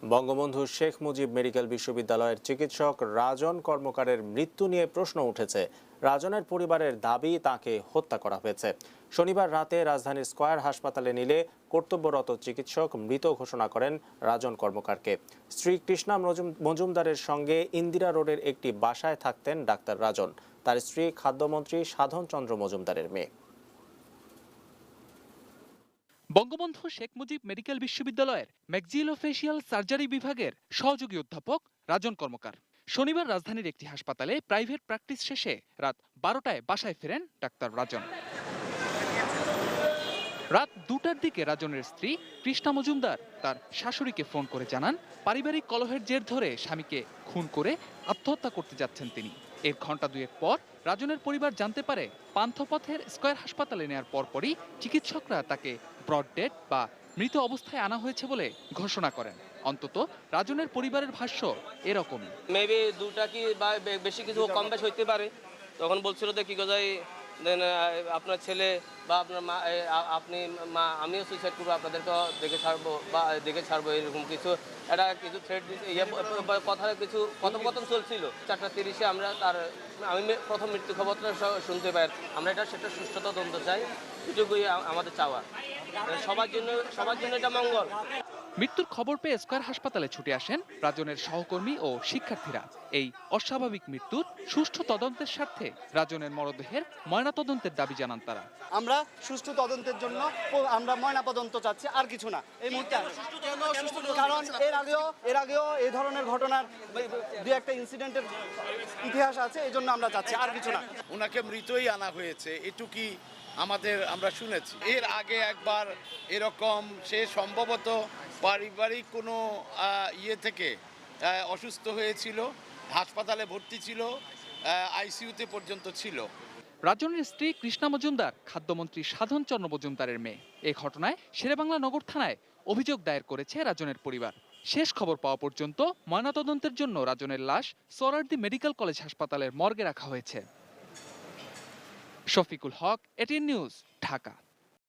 Bangabandhu Sheikh Mujib medical বিশ্ববিদ্যালয়ের চিকিৎসক রাজন কর্মকারের মৃত্যু নিয়ে প্রশ্ন উঠেছে। রাজনের পরিবারের দাবি তাকে হত্যা করা হয়েছে। শনিবার রাতে রাজধানীর স্কয়ার হাসপাতালে নিলে কর্তব্যরত চিকিৎসক মৃত ঘোষণা করেন রাজন কর্মকারকে। স্ত্রী কৃষ্ণা মজুমদারের সঙ্গে ইন্দিরা রোডের একটি বাসায় থাকতেন ডাক্তার রাজন। তার স্ত্রী খাদ্যমন্ত্রী সাধন চন্দ্র মজুমদারের মেয়ে। বঙ্গবন্ধু শেখ মুজিব মেডিকেল বিশ্ববিদ্যালয়ের ম্যাক্সিলোফেশিয়াল সার্জারি বিভাগের সহযোগী অধ্যাপক রাজন কর্মকার শনিবার রাজধানীর একটি হাসপাতালে প্রাইভেট প্র্যাকটিস শেষে রাত 12টায় বাসায় ফেরেন ডাক্তার রাজন। রাত 2টার দিকে রাজনের স্ত্রী কৃষ্ণা মজুমদার তার শাশুড়িকে ফোন করে জানান, পারিবারিক কলহের জের ধরে স্বামীকে খুন করে আত্মহত্যা করতে যাচ্ছেন তিনি। এর ঘণ্টা দুয়েক পর রাজনের পরিবার জানতে পারে পান্থপথের স্কয়ার হাসপাতালে নেওয়ার পরপরই চিকিৎসকরা তাকে ব্রড ডেড বা মৃত অবস্থায় আনা হয়েছে বলে ঘোষণা করেন। অন্তত রাজনের পরিবারের ভাষ্য এরকমই। মেবি দুটা কি বা বেশি কিছু কম বেশ হইতে পারে। তখন বলছিল যে কি গজাই দেন আপনার ছেলে বা আপনার মা, আপনি মা, আমিও সুইসাইড করবো, আপনাদেরকেও দেখে ছাড়বো এরকম কিছু একটা কিছু থ্রেট কথা কিছু কথোপকথন চলছিল। 4:30-এ আমি প্রথম মৃত্যু খবরটা শুনতে পাই। আমরা সেটা সুষ্ঠু তদন্ত চাই, এটুকুই আমাদের চাওয়া। সবার জন্য এটা মঙ্গল। মৃত্যুর খবর পেয়ে স্কয়ার হাসপাতালে ছুটে আসেন রাজনের সহকর্মী ও শিক্ষার্থীরা। এই অস্বাভাবিক মৃত্যুর সুষ্ঠু তদন্তের স্বার্থে রাজনের মরদেহের ময়নাতদন্তের দাবি জানান তারা। আমরা সুষ্ঠু তদন্তের জন্য আমরা ময়নাতদন্ত চাচ্ছি, আর কিছু না এই মুহূর্তে। কারণ এর আগেও এই ধরনের ঘটনার দু একটা ইনসিডেন্টের ইতিহাস আছে, এই জন্য আমরা চাচ্ছি, আর কিছু না। ওনাকে মৃতই আনা হয়েছে এটুকুই আমরা শুনেছি। এর আগে একবার এরকম সে সম্ভবত পারিবারিক কোনো থেকে অসুস্থ হয়েছিল, হাসপাতালে ভর্তি ছিল, আইসিইউতে পর্যন্ত ছিল। রাজনের স্ত্রী কৃষ্ণা মজুমদার খাদ্যমন্ত্রী সাধন চন্দ্র মজুমদারের মেয়ে। এই ঘটনায় শেরেবাংলা নগর থানায় অভিযোগ দায়ের করেছে রাজনের পরিবার। শেষ খবর পাওয়া পর্যন্ত ময়নাতদন্তের জন্য রাজনের লাশ সোহরাওয়ার্দী মেডিকেল কলেজ হাসপাতালের মর্গে রাখা হয়েছে। শফিকুল হক, এটিএন নিউজ, ঢাকা।